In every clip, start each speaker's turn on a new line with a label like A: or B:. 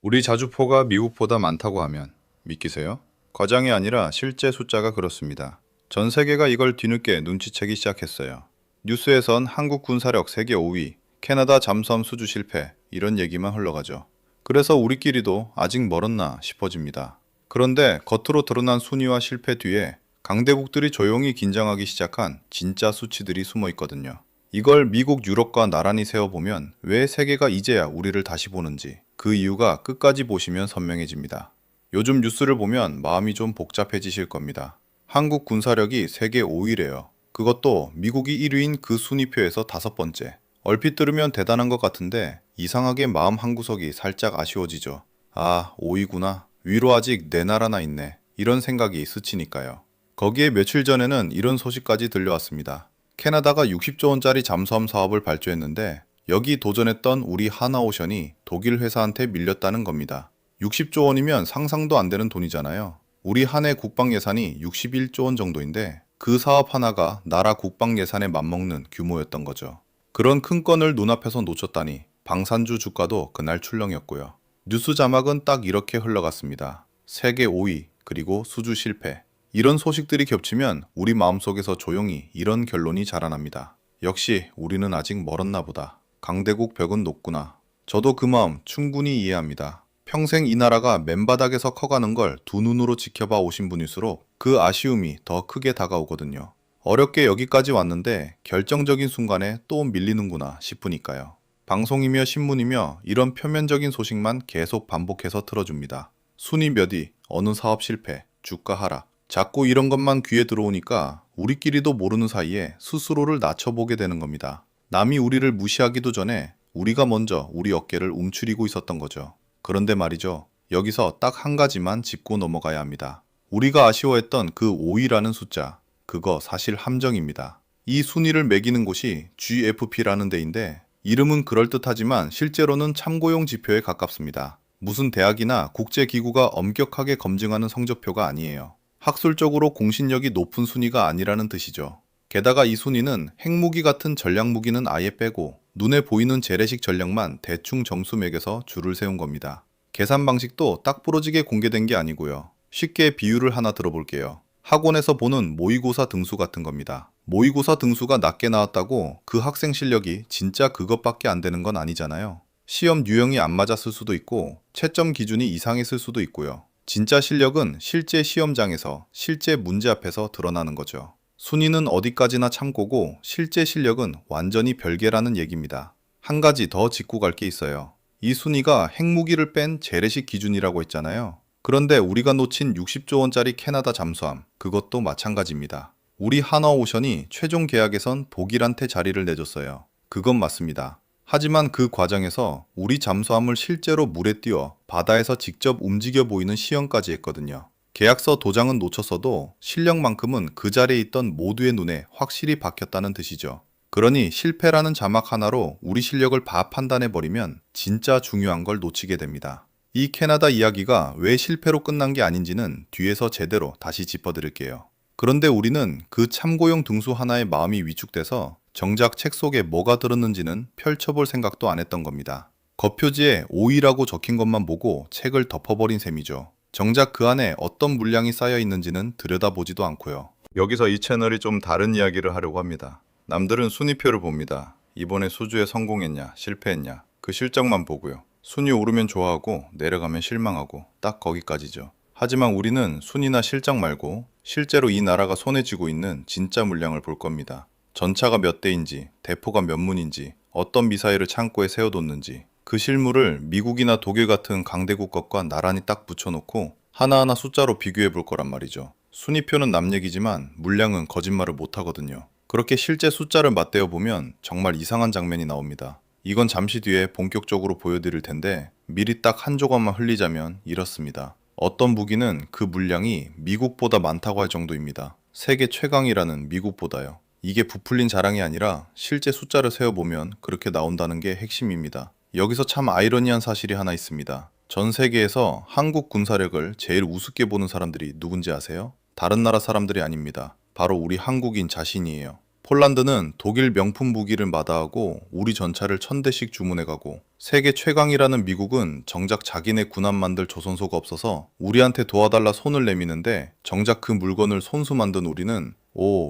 A: 우리 자주포가 미국보다 많다고 하면 믿기세요? 과장이 아니라 실제 숫자가 그렇습니다. 전 세계가 이걸 뒤늦게 눈치채기 시작했어요. 뉴스에선 한국 군사력 세계 5위, 캐나다 잠수함 수주 실패 이런 얘기만 흘러가죠. 그래서 우리끼리도 아직 멀었나 싶어집니다. 그런데 겉으로 드러난 순위와 실패 뒤에 강대국들이 조용히 긴장하기 시작한 진짜 수치들이 숨어 있거든요. 이걸 미국, 유럽과 나란히 세워보면 왜 세계가 이제야 우리를 다시 보는지 그 이유가 끝까지 보시면 선명해집니다. 요즘 뉴스를 보면 마음이 좀 복잡해지실 겁니다. 한국 군사력이 세계 5위래요. 그것도 미국이 1위인 그 순위표에서 5번째. 얼핏 들으면 대단한 것 같은데 이상하게 마음 한구석이 살짝 아쉬워지죠. 아, 5위구나. 위로 아직 네 나라나 있네. 이런 생각이 스치니까요. 거기에 며칠 전에는 이런 소식까지 들려왔습니다. 캐나다가 60조 원짜리 잠수함 사업을 발주했는데 여기 도전했던 우리 하나오션이 독일 회사한테 밀렸다는 겁니다. 60조 원이면 상상도 안 되는 돈이잖아요. 우리 한 해 국방 예산이 61조 원 정도인데 그 사업 하나가 나라 국방 예산에 맞먹는 규모였던 거죠. 그런 큰 건을 눈앞에서 놓쳤다니 방산주 주가도 그날 출렁였고요. 뉴스 자막은 딱 이렇게 흘러갔습니다. 세계 5위 그리고 수주 실패. 이런 소식들이 겹치면 우리 마음속에서 조용히 이런 결론이 자라납니다. 역시 우리는 아직 멀었나 보다. 강대국 벽은 높구나. 저도 그 마음 충분히 이해합니다. 평생 이 나라가 맨바닥에서 커가는 걸 두 눈으로 지켜봐 오신 분일수록 그 아쉬움이 더 크게 다가오거든요. 어렵게 여기까지 왔는데 결정적인 순간에 또 밀리는구나 싶으니까요. 방송이며 신문이며 이런 표면적인 소식만 계속 반복해서 틀어줍니다. 순위 몇 위, 어느 사업 실패, 주가 하락. 자꾸 이런 것만 귀에 들어오니까 우리끼리도 모르는 사이에 스스로를 낮춰보게 되는 겁니다. 남이 우리를 무시하기도 전에 우리가 먼저 우리 어깨를 움츠리고 있었던 거죠. 그런데 말이죠. 여기서 딱 한 가지만 짚고 넘어가야 합니다. 우리가 아쉬워했던 그 5위라는 숫자, 그거 사실 함정입니다. 이 순위를 매기는 곳이 GFP라는 데인데 이름은 그럴듯하지만 실제로는 참고용 지표에 가깝습니다. 무슨 대학이나 국제기구가 엄격하게 검증하는 성적표가 아니에요. 학술적으로 공신력이 높은 순위가 아니라는 뜻이죠. 게다가 이 순위는 핵무기 같은 전략무기는 아예 빼고 눈에 보이는 재래식 전략만 대충 점수 매겨서 줄을 세운 겁니다. 계산 방식도 딱 부러지게 공개된 게 아니고요. 쉽게 비유를 하나 들어볼게요. 학원에서 보는 모의고사 등수 같은 겁니다. 모의고사 등수가 낮게 나왔다고 그 학생 실력이 진짜 그것밖에 안 되는 건 아니잖아요. 시험 유형이 안 맞았을 수도 있고 채점 기준이 이상했을 수도 있고요. 진짜 실력은 실제 시험장에서 실제 문제 앞에서 드러나는 거죠. 순위는 어디까지나 참고고 실제 실력은 완전히 별개라는 얘기입니다. 한 가지 더 짚고 갈 게 있어요. 이 순위가 핵무기를 뺀 재래식 기준이라고 했잖아요. 그런데 우리가 놓친 60조 원짜리 캐나다 잠수함, 그것도 마찬가지입니다. 우리 하나오션이 최종 계약에선 독일한테 자리를 내줬어요. 그건 맞습니다. 하지만 그 과정에서 우리 잠수함을 실제로 물에 띄워 바다에서 직접 움직여 보이는 시연까지 했거든요. 계약서 도장은 놓쳤어도 실력만큼은 그 자리에 있던 모두의 눈에 확실히 박혔다는 뜻이죠. 그러니 실패라는 자막 하나로 우리 실력을 판단해버리면 진짜 중요한 걸 놓치게 됩니다. 이 캐나다 이야기가 왜 실패로 끝난 게 아닌지는 뒤에서 제대로 다시 짚어드릴게요. 그런데 우리는 그 참고용 등수 하나에 마음이 위축돼서 정작 책 속에 뭐가 들었는지는 펼쳐볼 생각도 안 했던 겁니다. 겉표지에 5위라고 적힌 것만 보고 책을 덮어버린 셈이죠. 정작 그 안에 어떤 물량이 쌓여 있는지는 들여다보지도 않고요. 여기서 이 채널이 좀 다른 이야기를 하려고 합니다. 남들은 순위표를 봅니다. 이번에 수주에 성공했냐, 실패했냐, 그 실적만 보고요. 순위 오르면 좋아하고 내려가면 실망하고 딱 거기까지죠. 하지만 우리는 순위나 실적 말고 실제로 이 나라가 손에 쥐고 있는 진짜 물량을 볼 겁니다. 전차가 몇 대인지, 대포가 몇 문인지, 어떤 미사일을 창고에 세워뒀는지 그 실물을 미국이나 독일 같은 강대국 것과 나란히 딱 붙여놓고 하나하나 숫자로 비교해 볼 거란 말이죠. 순위표는 남 얘기지만 물량은 거짓말을 못하거든요. 그렇게 실제 숫자를 맞대어 보면 정말 이상한 장면이 나옵니다. 이건 잠시 뒤에 본격적으로 보여드릴 텐데 미리 딱 한 조각만 흘리자면 이렇습니다. 어떤 무기는 그 물량이 미국보다 많다고 할 정도입니다. 세계 최강이라는 미국보다요. 이게 부풀린 자랑이 아니라 실제 숫자를 세어보면 그렇게 나온다는 게 핵심입니다. 여기서 참 아이러니한 사실이 하나 있습니다. 전 세계에서 한국 군사력을 제일 우습게 보는 사람들이 누군지 아세요? 다른 나라 사람들이 아닙니다. 바로 우리 한국인 자신이에요. 폴란드는 독일 명품 무기를 마다하고 우리 전차를 1000대씩 주문해가고 세계 최강이라는 미국은 정작 자기네 군함 만들 조선소가 없어서 우리한테 도와달라 손을 내미는데 정작 그 물건을 손수 만든 우리는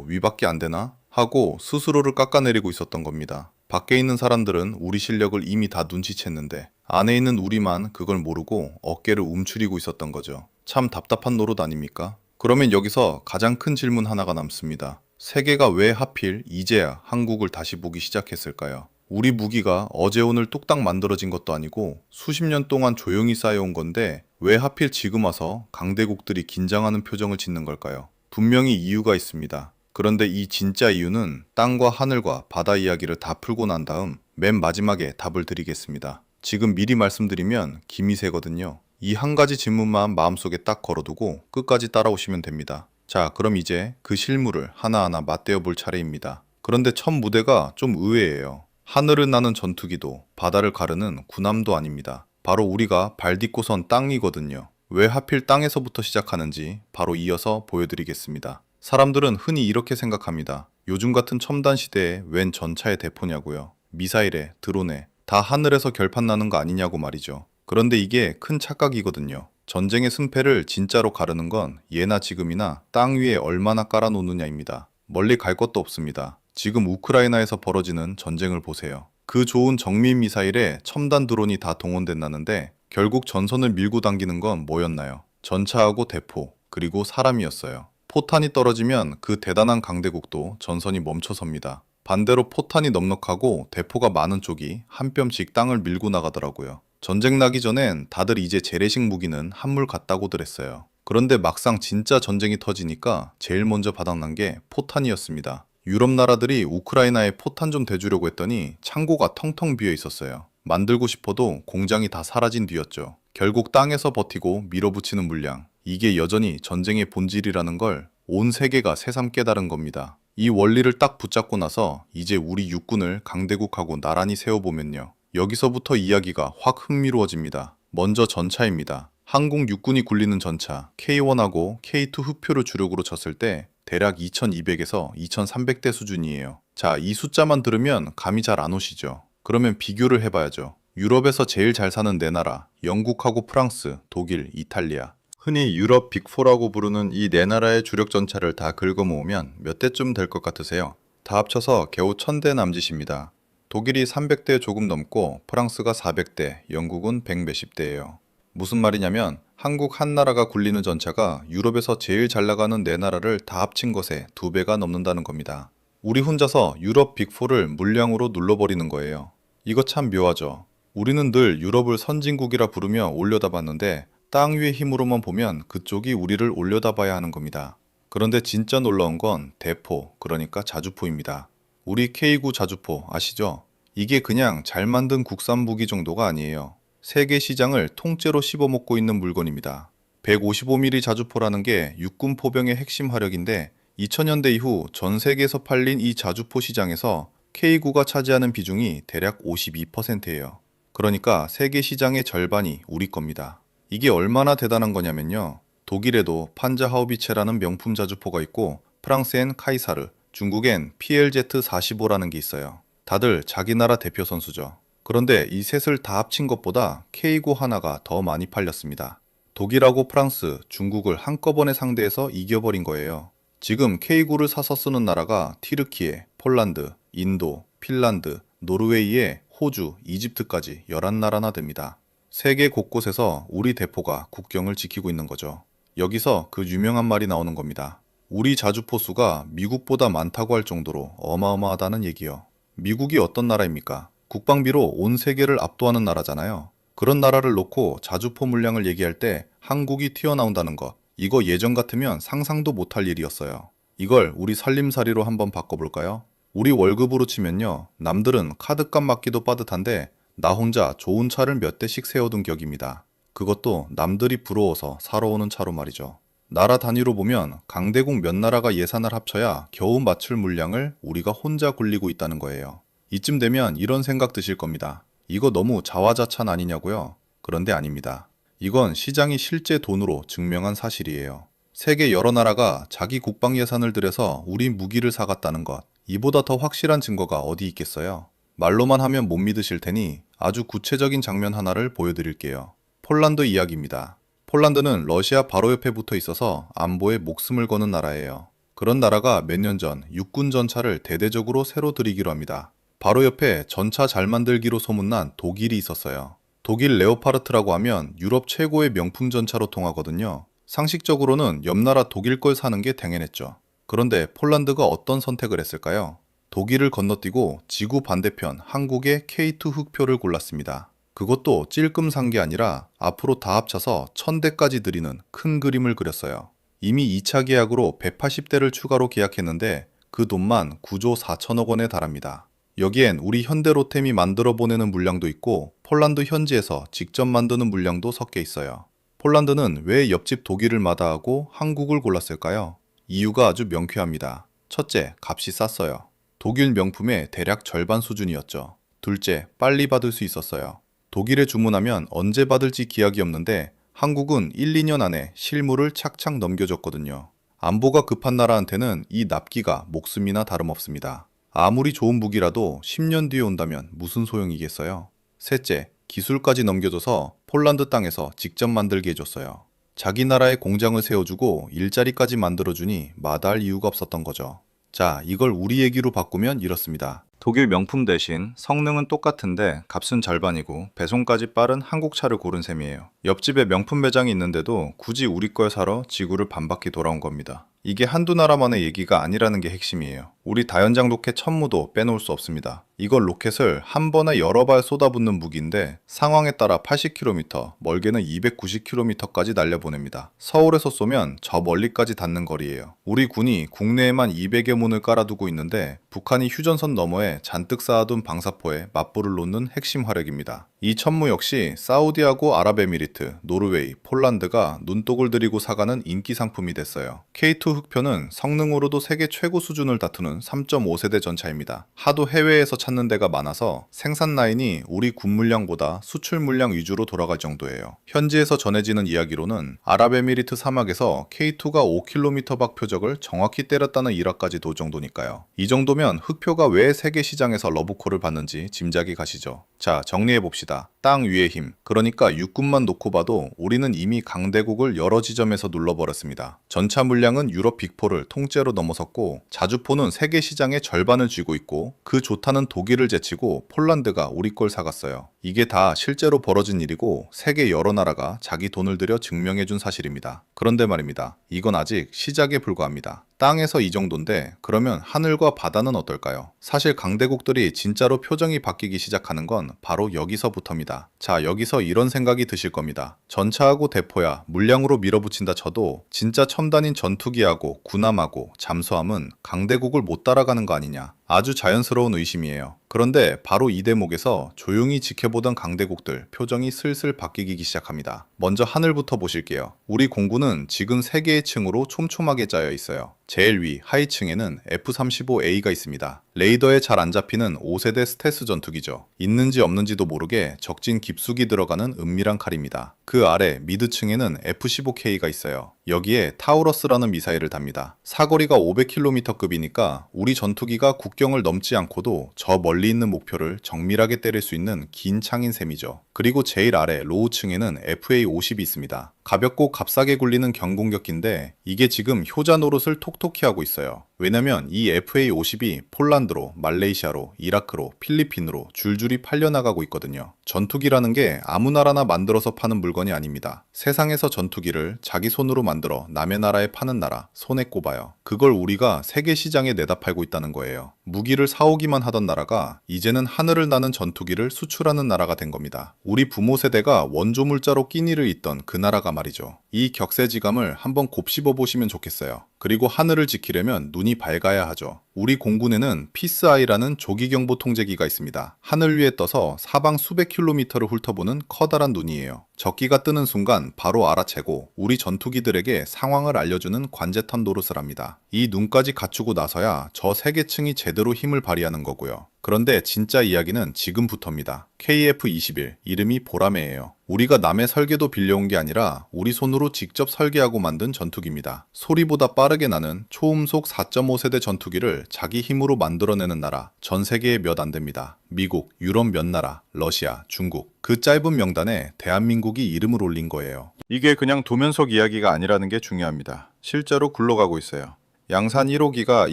A: 위밖에 안 되나? 하고 스스로를 깎아내리고 있었던 겁니다. 밖에 있는 사람들은 우리 실력을 이미 다 눈치챘는데 안에 있는 우리만 그걸 모르고 어깨를 움츠리고 있었던 거죠. 참 답답한 노릇 아닙니까? 그러면 여기서 가장 큰 질문 하나가 남습니다. 세계가 왜 하필 이제야 한국을 다시 보기 시작했을까요? 우리 무기가 어제 오늘 뚝딱 만들어진 것도 아니고 수십 년 동안 조용히 쌓여온 건데 왜 하필 지금 와서 강대국들이 긴장하는 표정을 짓는 걸까요? 분명히 이유가 있습니다. 그런데 이 진짜 이유는 땅과 하늘과 바다 이야기를 다 풀고 난 다음 맨 마지막에 답을 드리겠습니다. 지금 미리 말씀드리면 김이 새거든요. 이 한 가지 질문만 마음속에 딱 걸어두고 끝까지 따라오시면 됩니다. 자, 그럼 이제 그 실물을 하나하나 맞대어 볼 차례입니다. 그런데 첫 무대가 좀 의외예요. 하늘을 나는 전투기도 바다를 가르는 군함도 아닙니다. 바로 우리가 발 딛고 선 땅이거든요. 왜 하필 땅에서부터 시작하는지 바로 이어서 보여드리겠습니다. 사람들은 흔히 이렇게 생각합니다. 요즘 같은 첨단 시대에 웬 전차의 대포냐고요. 미사일에, 드론에 다 하늘에서 결판 나는 거 아니냐고 말이죠. 그런데 이게 큰 착각이거든요. 전쟁의 승패를 진짜로 가르는 건 예나 지금이나 땅 위에 얼마나 깔아놓느냐입니다. 멀리 갈 것도 없습니다. 지금 우크라이나에서 벌어지는 전쟁을 보세요. 그 좋은 정밀 미사일에 첨단 드론이 다 동원된다는데 결국 전선을 밀고 당기는 건 뭐였나요? 전차하고 대포, 그리고 사람이었어요. 포탄이 떨어지면 그 대단한 강대국도 전선이 멈춰섭니다. 반대로 포탄이 넉넉하고 대포가 많은 쪽이 한 뼘씩 땅을 밀고 나가더라고요. 전쟁 나기 전엔 다들 이제 재래식 무기는 한물 같다고들 했어요. 그런데 막상 진짜 전쟁이 터지니까 제일 먼저 바닥난 게 포탄이었습니다. 유럽 나라들이 우크라이나에 포탄 좀 대주려고 했더니 창고가 텅텅 비어 있었어요. 만들고 싶어도 공장이 다 사라진 뒤였죠. 결국 땅에서 버티고 밀어붙이는 물량. 이게 여전히 전쟁의 본질이라는 걸 온 세계가 새삼 깨달은 겁니다. 이 원리를 딱 붙잡고 나서 이제 우리 육군을 강대국하고 나란히 세워보면요. 여기서부터 이야기가 확 흥미로워집니다. 먼저 전차입니다. 한국 육군이 굴리는 전차 K1하고 K2 흡표를 주력으로 쳤을 때 대략 2200에서 2300대 수준이에요. 자, 이 숫자만 들으면 감이 잘 안 오시죠? 그러면 비교를 해봐야죠. 유럽에서 제일 잘 사는 네 나라, 영국하고 프랑스, 독일, 이탈리아. 흔히 유럽 빅4라고 부르는 이 네 나라의 주력 전차를 다 긁어 모으면 몇 대쯤 될 것 같으세요? 다 합쳐서 겨우 1000대 남짓입니다. 독일이 300대 조금 넘고 프랑스가 400대, 영국은 100 몇십 대예요. 무슨 말이냐면 한국 한 나라가 굴리는 전차가 유럽에서 제일 잘 나가는 네 나라를 다 합친 것에 2배가 넘는다는 겁니다. 우리 혼자서 유럽 빅4를 물량으로 눌러버리는 거예요. 이거 참 묘하죠. 우리는 늘 유럽을 선진국이라 부르며 올려다봤는데 땅 위의 힘으로만 보면 그쪽이 우리를 올려다봐야 하는 겁니다. 그런데 진짜 놀라운 건 대포, 그러니까 자주포입니다. 우리 K9 자주포 아시죠? 이게 그냥 잘 만든 국산 무기 정도가 아니에요. 세계 시장을 통째로 씹어먹고 있는 물건입니다. 155mm 자주포라는 게 육군 포병의 핵심 화력인데 2000년대 이후 전 세계에서 팔린 이 자주포 시장에서 K9가 차지하는 비중이 대략 52%예요. 그러니까 세계 시장의 절반이 우리 겁니다. 이게 얼마나 대단한 거냐면요. 독일에도 판자 하우비체라는 명품 자주포가 있고 프랑스엔 카이사르, 중국엔 PLZ-45라는 게 있어요. 다들 자기 나라 대표 선수죠. 그런데 이 셋을 다 합친 것보다 K9 하나가 더 많이 팔렸습니다. 독일하고 프랑스, 중국을 한꺼번에 상대해서 이겨버린 거예요. 지금 K9를 사서 쓰는 나라가 티르키예, 폴란드, 인도, 핀란드, 노르웨이에 호주, 이집트까지 11나라나 됩니다. 세계 곳곳에서 우리 대포가 국경을 지키고 있는 거죠. 여기서 그 유명한 말이 나오는 겁니다. 우리 자주포 수가 미국보다 많다고 할 정도로 어마어마하다는 얘기요. 미국이 어떤 나라입니까? 국방비로 온 세계를 압도하는 나라잖아요. 그런 나라를 놓고 자주포 물량을 얘기할 때 한국이 튀어나온다는 것. 이거 예전 같으면 상상도 못할 일이었어요. 이걸 우리 살림살이로 한번 바꿔볼까요? 우리 월급으로 치면요. 남들은 카드값 맞기도 빠듯한데 나 혼자 좋은 차를 몇 대씩 세워둔 격입니다. 그것도 남들이 부러워서 사러 오는 차로 말이죠. 나라 단위로 보면 강대국 몇 나라가 예산을 합쳐야 겨우 맞출 물량을 우리가 혼자 굴리고 있다는 거예요. 이쯤 되면 이런 생각 드실 겁니다. 이거 너무 자화자찬 아니냐고요? 그런데 아닙니다. 이건 시장이 실제 돈으로 증명한 사실이에요. 세계 여러 나라가 자기 국방 예산을 들여서 우리 무기를 사갔다는 것. 이보다 더 확실한 증거가 어디 있겠어요? 말로만 하면 못 믿으실 테니 아주 구체적인 장면 하나를 보여드릴게요. 폴란드 이야기입니다. 폴란드는 러시아 바로 옆에 붙어 있어서 안보에 목숨을 거는 나라예요. 그런 나라가 몇 년 전 육군 전차를 대대적으로 새로 들이기로 합니다. 바로 옆에 전차 잘 만들기로 소문난 독일이 있었어요. 독일 레오파르트라고 하면 유럽 최고의 명품 전차로 통하거든요. 상식적으로는 옆 나라 독일 걸 사는 게 당연했죠. 그런데 폴란드가 어떤 선택을 했을까요? 독일을 건너뛰고 지구 반대편 한국의 K2 흑표를 골랐습니다. 그것도 찔끔 산 게 아니라 앞으로 다 합쳐서 1000대까지 들이는 큰 그림을 그렸어요. 이미 2차 계약으로 180대를 추가로 계약했는데 그 돈만 9조 4천억 원에 달합니다. 여기엔 우리 현대로템이 만들어 보내는 물량도 있고 폴란드 현지에서 직접 만드는 물량도 섞여 있어요. 폴란드는 왜 옆집 독일을 마다하고 한국을 골랐을까요? 이유가 아주 명쾌합니다. 첫째, 값이 쌌어요. 독일 명품의 대략 절반 수준이었죠. 둘째, 빨리 받을 수 있었어요. 독일에 주문하면 언제 받을지 기약이 없는데 한국은 1, 2년 안에 실물을 착착 넘겨줬거든요. 안보가 급한 나라한테는 이 납기가 목숨이나 다름없습니다. 아무리 좋은 무기라도 10년 뒤에 온다면 무슨 소용이겠어요? 셋째, 기술까지 넘겨줘서 폴란드 땅에서 직접 만들게 해줬어요. 자기 나라에 공장을 세워주고 일자리까지 만들어주니 마다할 이유가 없었던 거죠. 자, 이걸 우리 얘기로 바꾸면 이렇습니다. 독일 명품 대신 성능은 똑같은데 값은 절반이고 배송까지 빠른 한국 차를 고른 셈이에요. 옆집에 명품 매장이 있는데도 굳이 우리 걸 사러 지구를 반바퀴 돌아온 겁니다. 이게 한두 나라만의 얘기가 아니라는 게 핵심이에요. 우리 다연장 로켓 천무도 빼놓을 수 없습니다. 이걸 로켓을 한 번에 여러 발 쏟아붓는 무기인데 상황에 따라 80km, 멀게는 290km까지 날려보냅니다. 서울에서 쏘면 저 멀리까지 닿는 거리예요. 우리 군이 국내에만 200여 문을 깔아두고 있는데 북한이 휴전선 너머에 잔뜩 쌓아둔 방사포에 맞불을 놓는 핵심 화력입니다. 이 천무 역시 사우디하고 아랍에미리트, 노르웨이, 폴란드가 눈독을 들이고 사가는 인기 상품이 됐어요. K2 흑표는 성능으로도 세계 최고 수준을 다투는 3.5세대 전차입니다. 하도 해외에서 찾는 데가 많아서 생산 라인이 우리 군 물량보다 수출 물량 위주로 돌아갈 정도예요. 현지에서 전해지는 이야기로는 아랍에미리트 사막에서 K2가 5km 밖 표적을 정확히 때렸다는 일화까지 돌 정도니까요. 이 정도면 흑표가 왜 세계 시장에서 러브콜을 받는지 짐작이 가시죠. 자, 정리해봅시다. 땅 위의 힘, 그러니까 육군만 놓고 봐도 우리는 이미 강대국을 여러 지점에서 눌러버렸습니다. 전차 물량은 유럽 빅4를 통째로 넘어섰고 자주포는 세계 시장의 절반을 쥐고 있고 그 좋다는 독일을 제치고 폴란드가 우리 걸 사갔어요. 이게 다 실제로 벌어진 일이고 세계 여러 나라가 자기 돈을 들여 증명해준 사실입니다. 그런데 말입니다. 이건 아직 시작에 불과합니다. 땅에서 이 정도인데 그러면 하늘과 바다는 어떨까요? 사실 강대국들이 진짜로 표정이 바뀌기 시작하는 건 바로 여기서부터입니다. 자, 여기서 이런 생각이 드실 겁니다. 전차하고 대포야 물량으로 밀어붙인다 쳐도 진짜 첨단인 전투기하고 군함하고 잠수함은 강대국을 못 따라가는 거 아니냐. 아주 자연스러운 의심이에요. 그런데 바로 이 대목에서 조용히 지켜보던 강대국들 표정이 슬슬 바뀌기 시작합니다. 먼저 하늘부터 보실게요. 우리 공군은 지금 3개의 층으로 촘촘하게 짜여 있어요. 제일 위 하위층에는 F-35A가 있습니다. 레이더에 잘 안 잡히는 5세대 스텔스 전투기죠. 있는지 없는지도 모르게 적진 깊숙이 들어가는 은밀한 칼입니다. 그 아래 미드층에는 F-15K가 있어요. 여기에 타우러스라는 미사일을 답니다. 사거리가 500km급이니까 우리 전투기가 국경을 넘지 않고도 저 멀리 있는 목표를 정밀하게 때릴 수 있는 긴 창인 셈이죠. 그리고 제일 아래 로우층에는 FA-50이 있습니다. 가볍고 값싸게 굴리는 경공격기인데 이게 지금 효자 노릇을 톡톡히 하고 있어요. 왜냐면 이 FA-50이 폴란드로, 말레이시아로, 이라크로, 필리핀으로 줄줄이 팔려나가고 있거든요. 전투기라는 게 아무 나라나 만들어서 파는 물건이 아닙니다. 세상에서 전투기를 자기 손으로 만들어 남의 나라에 파는 나라, 손에 꼽아요. 그걸 우리가 세계 시장에 내다 팔고 있다는 거예요. 무기를 사오기만 하던 나라가 이제는 하늘을 나는 전투기를 수출하는 나라가 된 겁니다. 우리 부모 세대가 원조 물자로 끼니를 잇던 그 나라가 말이죠. 이 격세지감을 한번 곱씹어 보시면 좋겠어요. 그리고 하늘을 지키려면 눈이 밝아야 하죠. 우리 공군에는 피스아이라는 조기경보 통제기가 있습니다. 하늘 위에 떠서 사방 수백 킬로미터를 훑어보는 커다란 눈이에요. 적기가 뜨는 순간 바로 알아채고 우리 전투기들에게 상황을 알려주는 관제탑 노릇을 합니다. 이 눈까지 갖추고 나서야 저 세계층이 제대로 힘을 발휘하는 거고요. 그런데 진짜 이야기는 지금부터입니다. KF-21, 이름이 보라매예요. 우리가 남의 설계도 빌려온 게 아니라 우리 손으로 직접 설계하고 만든 전투기입니다. 소리보다 빠르게 나는 초음속 4.5세대 전투기를 자기 힘으로 만들어내는 나라 전 세계에 몇 안 됩니다. 미국, 유럽 몇 나라, 러시아, 중국. 그 짧은 명단에 대한민국이 이름을 올린 거예요. 이게 그냥 도면속 이야기가 아니라는 게 중요합니다. 실제로 굴러가고 있어요. 양산 1호기가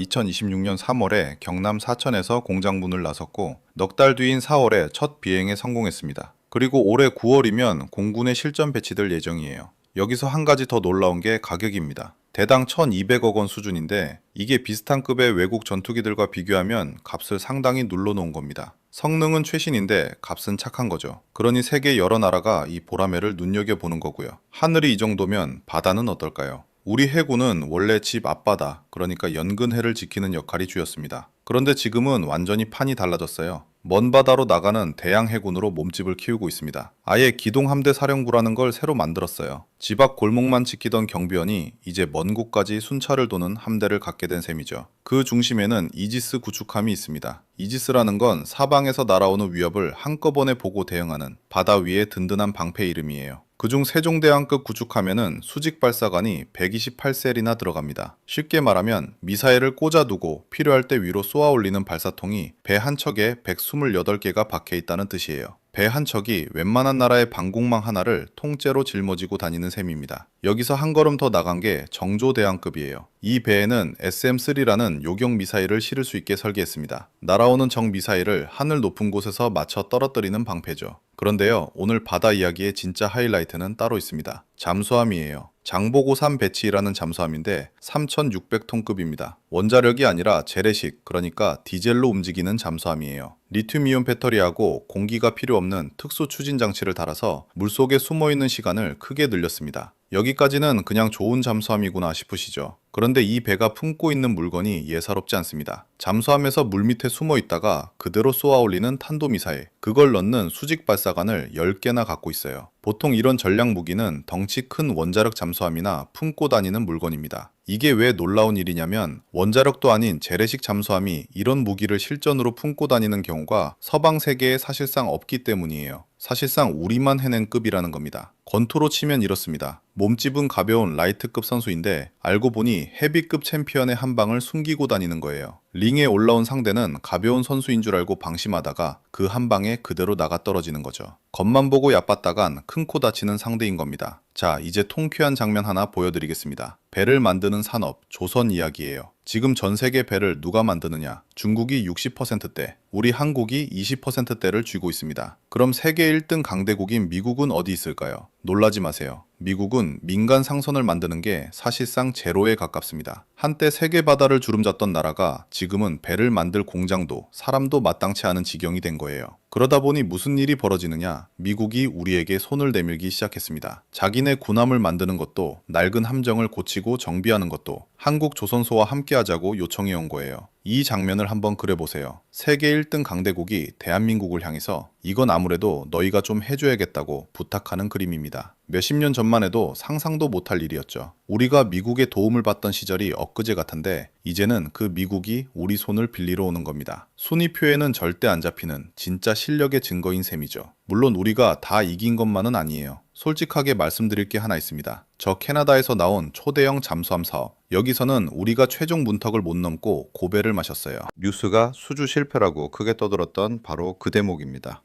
A: 2026년 3월에 경남 사천에서 공장 문을 나섰고 넉 달 뒤인 4월에 첫 비행에 성공했습니다. 그리고 올해 9월이면 공군에 실전 배치될 예정이에요. 여기서 한 가지 더 놀라운 게 가격입니다. 대당 1,200억 원 수준인데 이게 비슷한 급의 외국 전투기들과 비교하면 값을 상당히 눌러놓은 겁니다. 성능은 최신인데 값은 착한 거죠. 그러니 세계 여러 나라가 이 보라매를 눈여겨보는 거고요. 하늘이 이 정도면 바다는 어떨까요? 우리 해군은 원래 집 앞바다, 그러니까 연근해를 지키는 역할이 주였습니다. 그런데 지금은 완전히 판이 달라졌어요. 먼 바다로 나가는 대양 해군으로 몸집을 키우고 있습니다. 아예 기동함대 사령부라는 걸 새로 만들었어요. 집 앞 골목만 지키던 경비원이 이제 먼 곳까지 순찰을 도는 함대를 갖게 된 셈이죠. 그 중심에는 이지스 구축함이 있습니다. 이지스라는 건 사방에서 날아오는 위협을 한꺼번에 보고 대응하는 바다 위의 든든한 방패 이름이에요. 그중 세종대왕급 구축함에는 수직 발사관이 128셀이나 들어갑니다. 쉽게 말하면 미사일을 꽂아두고 필요할 때 위로 쏘아 올리는 발사통이 배 한 척에 128개가 박혀 있다는 뜻이에요. 배 한 척이 웬만한 나라의 방공망 하나를 통째로 짊어지고 다니는 셈입니다. 여기서 한 걸음 더 나간 게 정조대왕급이에요. 이 배에는 SM-3라는 요격 미사일을 실을 수 있게 설계했습니다. 날아오는 적 미사일을 하늘 높은 곳에서 맞춰 떨어뜨리는 방패죠. 그런데요, 오늘 바다 이야기의 진짜 하이라이트는 따로 있습니다. 잠수함이에요. 장보고3 배치라는 잠수함인데 3,600톤급입니다. 원자력이 아니라 재래식, 그러니까 디젤로 움직이는 잠수함이에요. 리튬이온 배터리하고 공기가 필요 없는 특수 추진 장치를 달아서 물속에 숨어있는 시간을 크게 늘렸습니다. 여기까지는 그냥 좋은 잠수함이구나 싶으시죠? 그런데 이 배가 품고 있는 물건이 예사롭지 않습니다. 잠수함에서 물 밑에 숨어 있다가 그대로 쏘아 올리는 탄도미사일, 그걸 넣는 수직 발사관을 10개나 갖고 있어요. 보통 이런 전략 무기는 덩치 큰 원자력 잠수함이나 품고 다니는 물건입니다. 이게 왜 놀라운 일이냐면 원자력도 아닌 재래식 잠수함이 이런 무기를 실전으로 품고 다니는 경우가 서방 세계에 사실상 없기 때문이에요. 사실상 우리만 해낸 급이라는 겁니다. 권투로 치면 이렇습니다. 몸집은 가벼운 라이트급 선수인데 알고 보니 헤비급 챔피언의 한 방을 숨기고 다니는 거예요. 링에 올라온 상대는 가벼운 선수인 줄 알고 방심하다가 그 한 방에 그대로 나가 떨어지는 거죠. 겉만 보고 얕봤다간 큰 코 다치는 상대인 겁니다. 자, 이제 통쾌한 장면 하나 보여드리겠습니다. 배를 만드는 산업, 조선 이야기예요. 지금 전 세계 배를 누가 만드느냐? 중국이 60%대, 우리 한국이 20%대를 쥐고 있습니다. 그럼 세계 1등 강대국인 미국은 어디 있을까요? 놀라지 마세요. 미국은 민간 상선을 만드는 게 사실상 제로에 가깝습니다. 한때 세계 바다를 주름잡던 나라가 지금은 배를 만들 공장도 사람도 마땅치 않은 지경이 된 거예요. 그러다 보니 무슨 일이 벌어지느냐? 미국이 우리에게 손을 내밀기 시작했습니다. 자기네 군함을 만드는 것도 낡은 함정을 고치고 정비하는 것도 한국 조선소와 함께 하자고 요청해 온 거예요. 이 장면을 한번 그려보세요. 세계 1등 강대국이 대한민국을 향해서 이건 아무래도 너희가 좀 해줘야겠다고 부탁하는 그림입니다. 몇십 년 전만 해도 상상도 못할 일이었죠. 우리가 미국의 도움을 받던 시절이 엊그제 같은데 이제는 그 미국이 우리 손을 빌리러 오는 겁니다. 순위표에는 절대 안 잡히는 진짜 실력의 증거인 셈이죠. 물론 우리가 다 이긴 것만은 아니에요. 솔직하게 말씀드릴 게 하나 있습니다. 저 캐나다에서 나온 초대형 잠수함 사업. 여기서는 우리가 최종 문턱을 못 넘고 고배를 마셨어요. 뉴스가 수주 실패라고 크게 떠들었던 바로 그 대목입니다.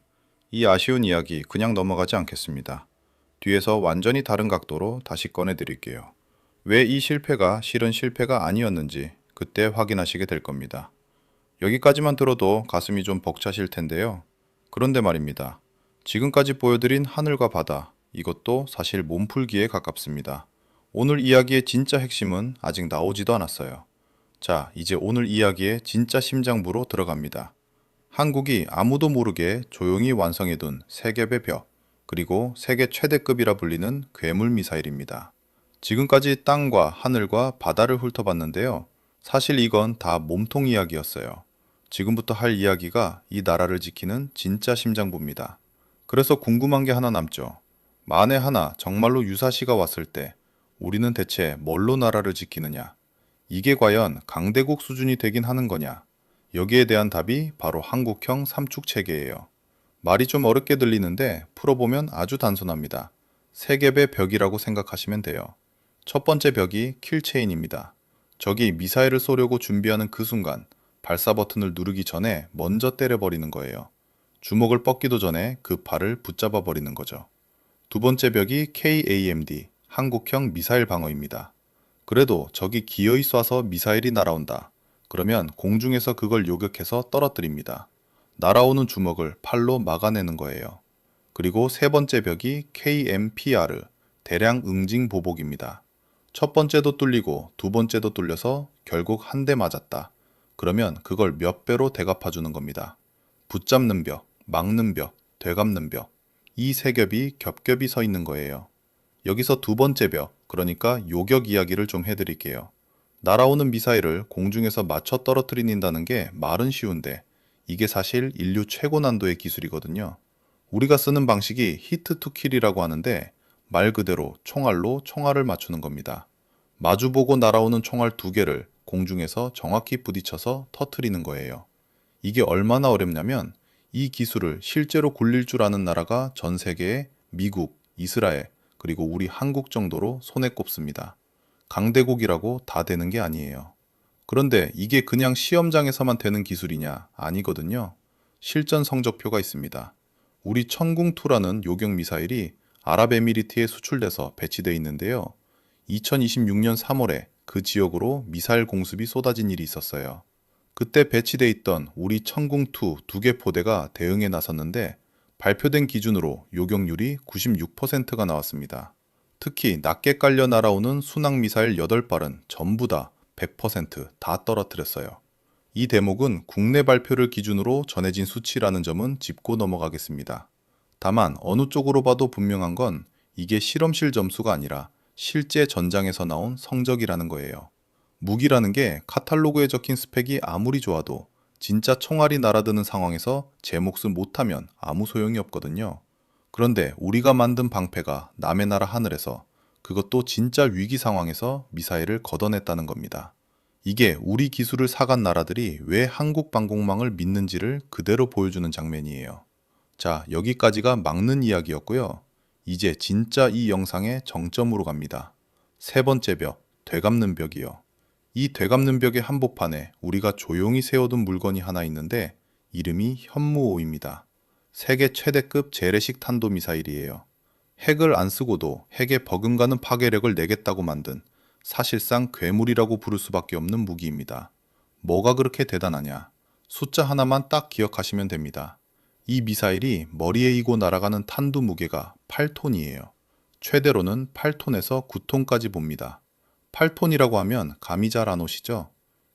A: 이 아쉬운 이야기 그냥 넘어가지 않겠습니다. 뒤에서 완전히 다른 각도로 다시 꺼내드릴게요. 왜 이 실패가 실은 실패가 아니었는지 그때 확인하시게 될 겁니다. 여기까지만 들어도 가슴이 좀 벅차실 텐데요. 그런데 말입니다. 지금까지 보여드린 하늘과 바다, 이것도 사실 몸풀기에 가깝습니다. 오늘 이야기의 진짜 핵심은 아직 나오지도 않았어요. 자, 이제 오늘 이야기의 진짜 심장부로 들어갑니다. 한국이 아무도 모르게 조용히 완성해둔 세 겹의 벽, 그리고 세계 최대급이라 불리는 괴물 미사일입니다. 지금까지 땅과 하늘과 바다를 훑어봤는데요. 사실 이건 다 몸통 이야기였어요. 지금부터 할 이야기가 이 나라를 지키는 진짜 심장부입니다. 그래서 궁금한 게 하나 남죠. 만에 하나 정말로 유사시가 왔을 때 우리는 대체 뭘로 나라를 지키느냐? 이게 과연 강대국 수준이 되긴 하는 거냐? 여기에 대한 답이 바로 한국형 삼축체계예요. 말이 좀 어렵게 들리는데 풀어보면 아주 단순합니다. 세 겹의 벽이라고 생각하시면 돼요. 첫 번째 벽이 킬체인입니다. 적이 미사일을 쏘려고 준비하는 그 순간 발사 버튼을 누르기 전에 먼저 때려버리는 거예요. 주먹을 뻗기도 전에 그 팔을 붙잡아 버리는 거죠. 두 번째 벽이 KAMD, 한국형 미사일 방어입니다. 그래도 적이 기어이 쏴서 미사일이 날아온다. 그러면 공중에서 그걸 요격해서 떨어뜨립니다. 날아오는 주먹을 팔로 막아내는 거예요. 그리고 세 번째 벽이 KMPR, 대량 응징 보복입니다. 첫 번째도 뚫리고 두 번째도 뚫려서 결국 한 대 맞았다. 그러면 그걸 몇 배로 되갚아주는 겁니다. 붙잡는 벽, 막는 벽, 되갚는 벽. 이 세 겹이 겹겹이 서 있는 거예요. 여기서 두 번째 벽, 그러니까 요격 이야기를 좀 해드릴게요. 날아오는 미사일을 공중에서 맞춰 떨어뜨린다는 게 말은 쉬운데 이게 사실 인류 최고 난도의 기술이거든요. 우리가 쓰는 방식이 히트 투 킬이라고 하는데 말 그대로 총알로 총알을 맞추는 겁니다. 마주보고 날아오는 총알 두 개를 공중에서 정확히 부딪혀서 터트리는 거예요. 이게 얼마나 어렵냐면 이 기술을 실제로 굴릴 줄 아는 나라가 전 세계에 미국, 이스라엘, 그리고 우리 한국 정도로 손에 꼽습니다. 강대국이라고 다 되는 게 아니에요. 그런데 이게 그냥 시험장에서만 되는 기술이냐? 아니거든요. 실전 성적표가 있습니다. 우리 천궁2라는 요격 미사일이 아랍에미리트에 수출돼서 배치돼 있는데요. 2026년 3월에 그 지역으로 미사일 공습이 쏟아진 일이 있었어요. 그때 배치돼 있던 우리 천궁2 두 개 포대가 대응에 나섰는데 발표된 기준으로 요격률이 96%가 나왔습니다. 특히 낮게 깔려 날아오는 순항 미사일 8발은 전부 다 100%다 떨어뜨렸어요. 이 대목은 국내 발표를 기준으로 전해진 수치라는 점은 짚고 넘어가겠습니다. 다만 어느 쪽으로 봐도 분명한 건 이게 실험실 점수가 아니라 실제 전장에서 나온 성적이라는 거예요. 무기라는 게 카탈로그에 적힌 스펙이 아무리 좋아도 진짜 총알이 날아드는 상황에서 제 몫을 못하면 아무 소용이 없거든요. 그런데 우리가 만든 방패가 남의 나라 하늘에서 그것도 진짜 위기 상황에서 미사일을 걷어냈다는 겁니다. 이게 우리 기술을 사간 나라들이 왜 한국 방공망을 믿는지를 그대로 보여주는 장면이에요. 자, 여기까지가 막는 이야기였고요. 이제 진짜 이 영상의 정점으로 갑니다. 세 번째 벽, 되갚는 벽이요. 이 되갚는 벽의 한복판에 우리가 조용히 세워둔 물건이 하나 있는데 이름이 현무호입니다. 세계 최대급 재래식 탄도미사일이에요. 핵을 안 쓰고도 핵에 버금가는 파괴력을 내겠다고 만든 사실상 괴물이라고 부를 수밖에 없는 무기입니다. 뭐가 그렇게 대단하냐? 숫자 하나만 딱 기억하시면 됩니다. 이 미사일이 머리에 이고 날아가는 탄두 무게가 8톤이에요. 최대로는 8톤에서 9톤까지 봅니다. 8톤이라고 하면 감이 잘 안 오시죠?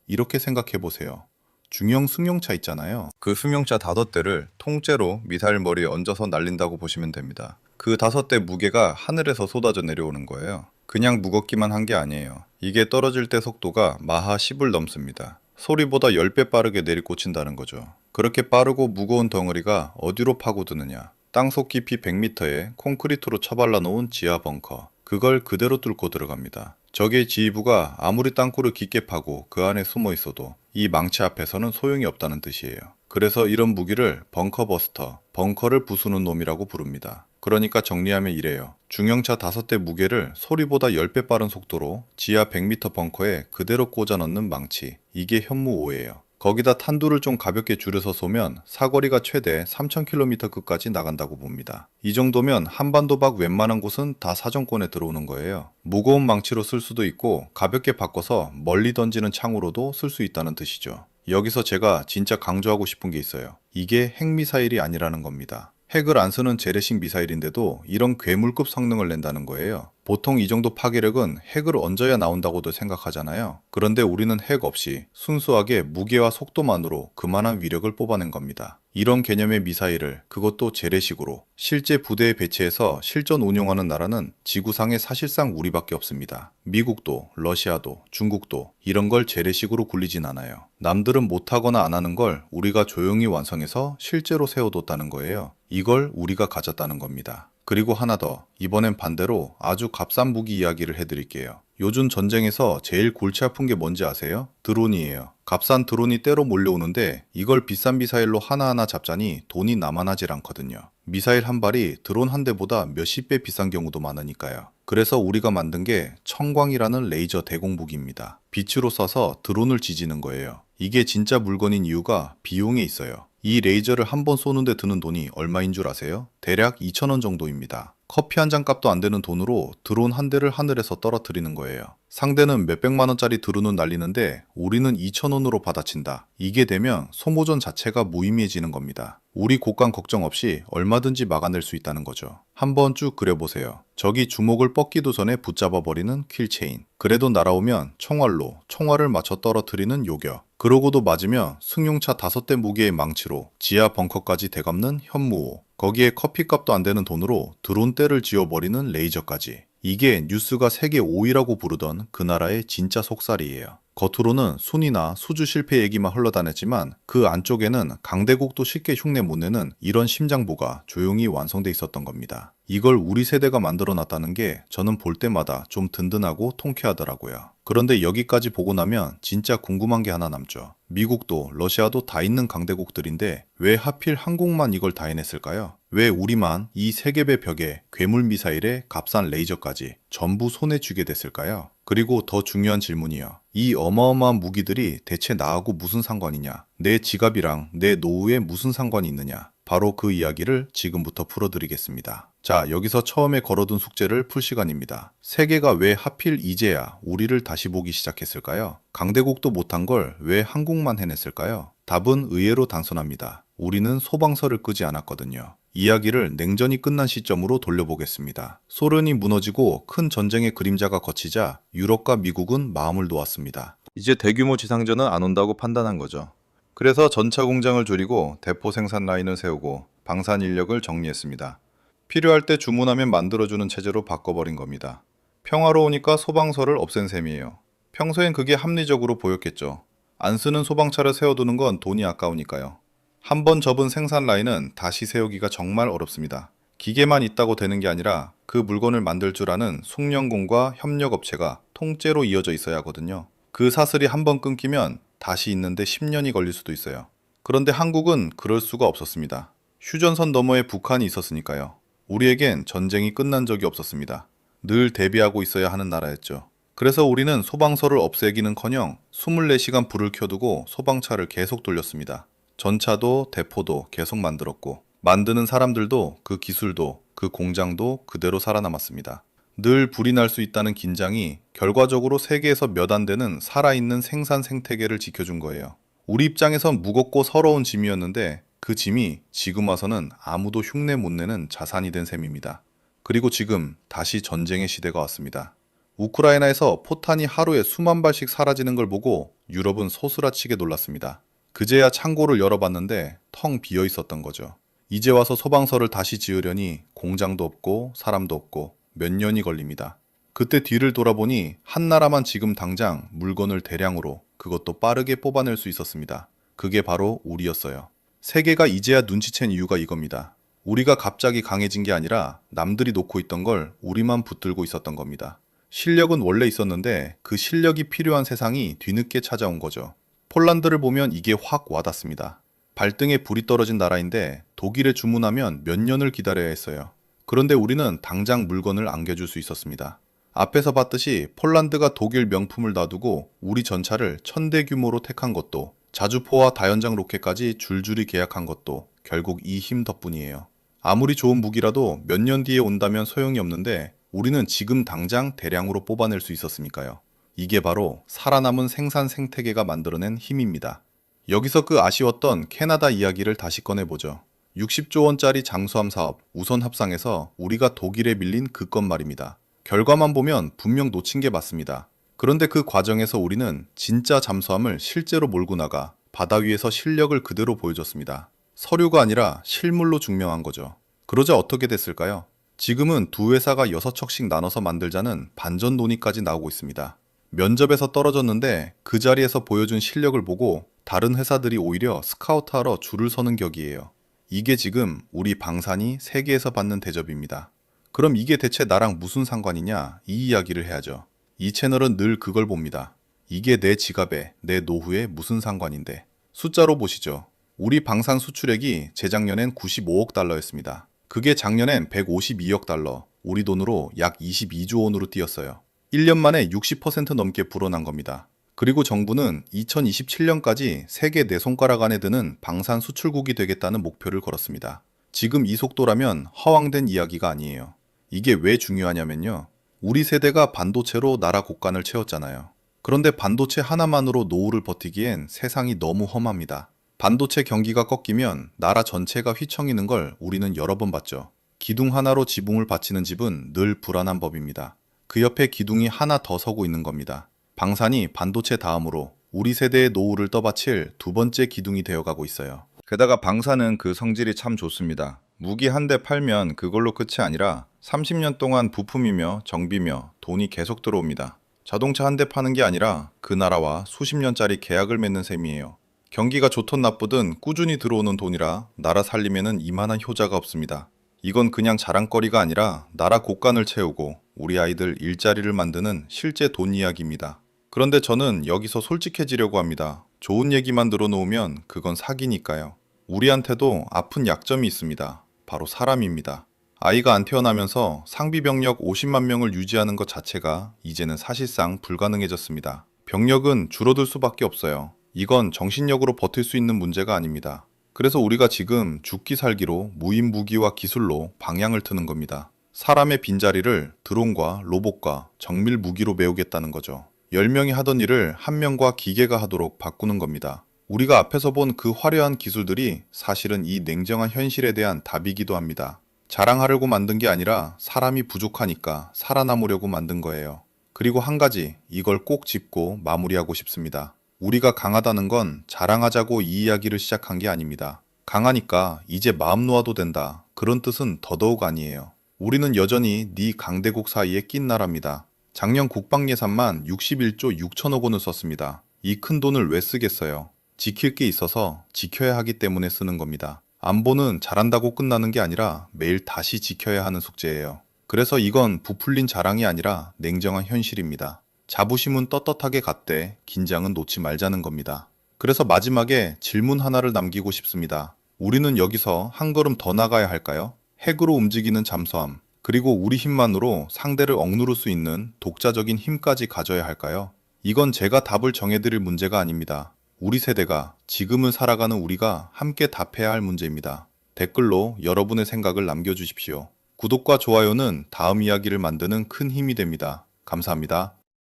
A: 이렇게 생각해 보세요. 중형 승용차 있잖아요. 그 승용차 5대를 통째로 미사일 머리에 얹어서 날린다고 보시면 됩니다. 그 5대 무게가 하늘에서 쏟아져 내려오는 거예요. 그냥 무겁기만 한 게 아니에요. 이게 떨어질 때 속도가 마하 10을 넘습니다. 소리보다 10배 빠르게 내리꽂힌다는 거죠. 그렇게 빠르고 무거운 덩어리가 어디로 파고드느냐? 땅속 깊이 100m에 콘크리트로 처발라 놓은 지하 벙커. 그걸 그대로 뚫고 들어갑니다. 적의 지휘부가 아무리 땅굴을 깊게 파고 그 안에 숨어 있어도 이 망치 앞에서는 소용이 없다는 뜻이에요. 그래서 이런 무기를 벙커버스터, 벙커를 부수는 놈이라고 부릅니다. 그러니까 정리하면 이래요. 중형차 5대 무게를 소리보다 10배 빠른 속도로 지하 100m 벙커에 그대로 꽂아 넣는 망치. 이게 현무5예요. 거기다 탄두를 좀 가볍게 줄여서 쏘면 사거리가 최대 3000km급까지 나간다고 봅니다. 이 정도면 한반도 밖 웬만한 곳은 다 사정권에 들어오는 거예요. 무거운 망치로 쓸 수도 있고 가볍게 바꿔서 멀리 던지는 창으로도 쓸 수 있다는 뜻이죠. 여기서 제가 진짜 강조하고 싶은 게 있어요. 이게 핵미사일이 아니라는 겁니다. 핵을 안 쓰는 재래식 미사일인데도 이런 괴물급 성능을 낸다는 거예요. 보통 이 정도 파괴력은 핵을 얹어야 나온다고도 생각하잖아요. 그런데 우리는 핵 없이 순수하게 무게와 속도만으로 그만한 위력을 뽑아낸 겁니다. 이런 개념의 미사일을 그것도 재래식으로 실제 부대에 배치해서 실전 운용하는 나라는 지구상에 사실상 우리밖에 없습니다. 미국도, 러시아도, 중국도 이런 걸 재래식으로 굴리진 않아요. 남들은 못하거나 안 하는 걸 우리가 조용히 완성해서 실제로 세워뒀다는 거예요. 이걸 우리가 가졌다는 겁니다. 그리고 하나 더, 이번엔 반대로 아주 값싼 무기 이야기를 해드릴게요. 요즘 전쟁에서 제일 골치 아픈 게 뭔지 아세요? 드론이에요. 값싼 드론이 때로 몰려오는데 이걸 비싼 미사일로 하나하나 잡자니 돈이 남아나질 않거든요. 미사일 한 발이 드론 한 대보다 몇십 배 비싼 경우도 많으니까요. 그래서 우리가 만든 게 청광이라는 레이저 대공무기입니다. 빛으로 쏴서 드론을 지지는 거예요. 이게 진짜 물건인 이유가 비용에 있어요. 이 레이저를 한 번 쏘는데 드는 돈이 얼마인 줄 아세요? 대략 2,000원 정도입니다. 커피 한 잔 값도 안 되는 돈으로 드론 한 대를 하늘에서 떨어뜨리는 거예요. 상대는 몇백만 원짜리 드론은 날리는데 우리는 2,000원으로 받아친다. 이게 되면 소모전 자체가 무의미해지는 겁니다. 우리 곡간 걱정 없이 얼마든지 막아낼 수 있다는 거죠. 한번 쭉 그려보세요. 적이 주먹을 뻗기도 전에 붙잡아버리는 퀼체인. 그래도 날아오면 총알로 총알을 맞춰 떨어뜨리는 요격. 그러고도 맞으며 승용차 5대 무게의 망치로 지하 벙커까지 되갚는 현무호. 거기에 커피값도 안 되는 돈으로 드론대를 지워버리는 레이저까지. 이게 뉴스가 세계 5위라고 부르던 그 나라의 진짜 속살이에요. 겉으로는 순이나 수주 실패 얘기만 흘러다녔지만 그 안쪽에는 강대국도 쉽게 흉내 못 내는 이런 심장부가 조용히 완성돼 있었던 겁니다. 이걸 우리 세대가 만들어놨다는 게 저는 볼 때마다 좀 든든하고 통쾌하더라고요. 그런데 여기까지 보고 나면 진짜 궁금한 게 하나 남죠. 미국도 러시아도 다 있는 강대국들인데 왜 하필 한국만 이걸 다 해냈을까요? 왜 우리만 이 세계배 벽에 괴물 미사일에 값싼 레이저까지 전부 손에 쥐게 됐을까요? 그리고 더 중요한 질문이요. 이 어마어마한 무기들이 대체 나하고 무슨 상관이냐? 내 지갑이랑 내 노후에 무슨 상관이 있느냐? 바로 그 이야기를 지금부터 풀어드리겠습니다. 자, 여기서 처음에 걸어둔 숙제를 풀 시간입니다. 세계가 왜 하필 이제야 우리를 다시 보기 시작했을까요? 강대국도 못한 걸 왜 한국만 해냈을까요? 답은 의외로 단순합니다. 우리는 소방서를 끄지 않았거든요. 이야기를 냉전이 끝난 시점으로 돌려보겠습니다. 소련이 무너지고 큰 전쟁의 그림자가 걷히자 유럽과 미국은 마음을 놓았습니다. 이제 대규모 지상전은 안 온다고 판단한 거죠. 그래서 전차 공장을 줄이고 대포 생산 라인을 세우고 방산 인력을 정리했습니다. 필요할 때 주문하면 만들어주는 체제로 바꿔버린 겁니다. 평화로우니까 소방서를 없앤 셈이에요. 평소엔 그게 합리적으로 보였겠죠. 안 쓰는 소방차를 세워두는 건 돈이 아까우니까요. 한번 접은 생산 라인은 다시 세우기가 정말 어렵습니다. 기계만 있다고 되는 게 아니라 그 물건을 만들 줄 아는 숙련공과 협력업체가 통째로 이어져 있어야 하거든요. 그 사슬이 한번 끊기면 다시 있는데 10년이 걸릴 수도 있어요. 그런데 한국은 그럴 수가 없었습니다. 휴전선 너머에 북한이 있었으니까요. 우리에겐 전쟁이 끝난 적이 없었습니다. 늘 대비하고 있어야 하는 나라였죠. 그래서 우리는 소방서를 없애기는커녕 24시간 불을 켜두고 소방차를 계속 돌렸습니다. 전차도 대포도 계속 만들었고 만드는 사람들도 그 기술도 그 공장도 그대로 살아남았습니다. 늘 불이 날 수 있다는 긴장이 결과적으로 세계에서 몇 안 되는 살아있는 생산 생태계를 지켜준 거예요. 우리 입장에선 무겁고 서러운 짐이었는데 그 짐이 지금 와서는 아무도 흉내 못 내는 자산이 된 셈입니다. 그리고 지금 다시 전쟁의 시대가 왔습니다. 우크라이나에서 포탄이 하루에 수만 발씩 사라지는 걸 보고 유럽은 소스라치게 놀랐습니다. 그제야 창고를 열어봤는데 텅 비어 있었던 거죠. 이제 와서 소방서를 다시 지으려니 공장도 없고 사람도 없고 몇 년이 걸립니다. 그때 뒤를 돌아보니 한 나라만 지금 당장 물건을 대량으로 그것도 빠르게 뽑아낼 수 있었습니다. 그게 바로 우리였어요. 세계가 이제야 눈치챈 이유가 이겁니다. 우리가 갑자기 강해진 게 아니라 남들이 놓고 있던 걸 우리만 붙들고 있었던 겁니다. 실력은 원래 있었는데 그 실력이 필요한 세상이 뒤늦게 찾아온 거죠. 폴란드를 보면 이게 확 와닿습니다. 발등에 불이 떨어진 나라인데 독일에 주문하면 몇 년을 기다려야 했어요. 그런데 우리는 당장 물건을 안겨줄 수 있었습니다. 앞에서 봤듯이 폴란드가 독일 명품을 놔두고 우리 전차를 1000대 규모로 택한 것도 자주포와 다연장 로켓까지 줄줄이 계약한 것도 결국 이 힘 덕분이에요. 아무리 좋은 무기라도 몇 년 뒤에 온다면 소용이 없는데 우리는 지금 당장 대량으로 뽑아낼 수 있었으니까요. 이게 바로 살아남은 생산 생태계가 만들어낸 힘입니다. 여기서 그 아쉬웠던 캐나다 이야기를 다시 꺼내보죠. 60조 원짜리 잠수함 사업 우선 합상에서 우리가 독일에 밀린 그 건 말입니다. 결과만 보면 분명 놓친 게 맞습니다. 그런데 그 과정에서 우리는 진짜 잠수함을 실제로 몰고 나가 바다 위에서 실력을 그대로 보여줬습니다. 서류가 아니라 실물로 증명한 거죠. 그러자 어떻게 됐을까요? 지금은 두 회사가 6척씩 나눠서 만들자는 반전 논의까지 나오고 있습니다. 면접에서 떨어졌는데 그 자리에서 보여준 실력을 보고 다른 회사들이 오히려 스카우트하러 줄을 서는 격이에요. 이게 지금 우리 방산이 세계에서 받는 대접입니다. 그럼 이게 대체 나랑 무슨 상관이냐? 이 이야기를 해야죠. 이 채널은 늘 그걸 봅니다. 이게 내 지갑에, 내 노후에 무슨 상관인데. 숫자로 보시죠. 우리 방산 수출액이 재작년엔 95억 달러였습니다. 그게 작년엔 152억 달러, 우리 돈으로 약 22조 원으로 뛰었어요. 1년 만에 60% 넘게 불어난 겁니다. 그리고 정부는 2027년까지 세계 네 손가락 안에 드는 방산 수출국이 되겠다는 목표를 걸었습니다. 지금 이 속도라면 허황된 이야기가 아니에요. 이게 왜 중요하냐면요. 우리 세대가 반도체로 나라 곳간을 채웠잖아요. 그런데 반도체 하나만으로 노후를 버티기엔 세상이 너무 험합니다. 반도체 경기가 꺾이면 나라 전체가 휘청이는 걸 우리는 여러 번 봤죠. 기둥 하나로 지붕을 받치는 집은 늘 불안한 법입니다. 그 옆에 기둥이 하나 더 서고 있는 겁니다. 방산이 반도체 다음으로 우리 세대의 노후를 떠받칠 두 번째 기둥이 되어가고 있어요. 게다가 방산은 그 성질이 참 좋습니다. 무기 한 대 팔면 그걸로 끝이 아니라 30년 동안 부품이며 정비며 돈이 계속 들어옵니다. 자동차 한 대 파는 게 아니라 그 나라와 수십 년짜리 계약을 맺는 셈이에요. 경기가 좋든 나쁘든 꾸준히 들어오는 돈이라 나라 살림에는 이만한 효자가 없습니다. 이건 그냥 자랑거리가 아니라 나라 곳간을 채우고 우리 아이들 일자리를 만드는 실제 돈 이야기입니다. 그런데 저는 여기서 솔직해지려고 합니다. 좋은 얘기만 들어놓으면 그건 사기니까요. 우리한테도 아픈 약점이 있습니다. 바로 사람입니다. 아이가 안 태어나면서 상비병력 50만 명을 유지하는 것 자체가 이제는 사실상 불가능해졌습니다. 병력은 줄어들 수밖에 없어요. 이건 정신력으로 버틸 수 있는 문제가 아닙니다. 그래서 우리가 지금 죽기 살기로 무인 무기와 기술로 방향을 트는 겁니다. 사람의 빈자리를 드론과 로봇과 정밀 무기로 메우겠다는 거죠. 10명이 하던 일을 1명과 기계가 하도록 바꾸는 겁니다. 우리가 앞에서 본 그 화려한 기술들이 사실은 이 냉정한 현실에 대한 답이기도 합니다. 자랑하려고 만든 게 아니라 사람이 부족하니까 살아남으려고 만든 거예요. 그리고 한 가지, 이걸 꼭 짚고 마무리하고 싶습니다. 우리가 강하다는 건 자랑하자고 이 이야기를 시작한 게 아닙니다. 강하니까 이제 마음 놓아도 된다. 그런 뜻은 더더욱 아니에요. 우리는 여전히 네 강대국 사이에 낀 나라입니다. 작년 국방 예산만 61조 6천억 원을 썼습니다. 이 큰 돈을 왜 쓰겠어요? 지킬 게 있어서 지켜야 하기 때문에 쓰는 겁니다. 안보는 잘한다고 끝나는 게 아니라 매일 다시 지켜야 하는 숙제예요. 그래서 이건 부풀린 자랑이 아니라 냉정한 현실입니다. 자부심은 떳떳하게 갖되 긴장은 놓지 말자는 겁니다. 그래서 마지막에 질문 하나를 남기고 싶습니다. 우리는 여기서 한 걸음 더 나가야 할까요? 핵으로 움직이는 잠수함, 그리고 우리 힘만으로 상대를 억누를 수 있는 독자적인 힘까지 가져야 할까요? 이건 제가 답을 정해드릴 문제가 아닙니다. 우리 세대가, 지금을 살아가는 우리가 함께 답해야 할 문제입니다. 댓글로 여러분의 생각을 남겨주십시오. 구독과 좋아요는 다음 이야기를 만드는 큰 힘이 됩니다. 감사합니다.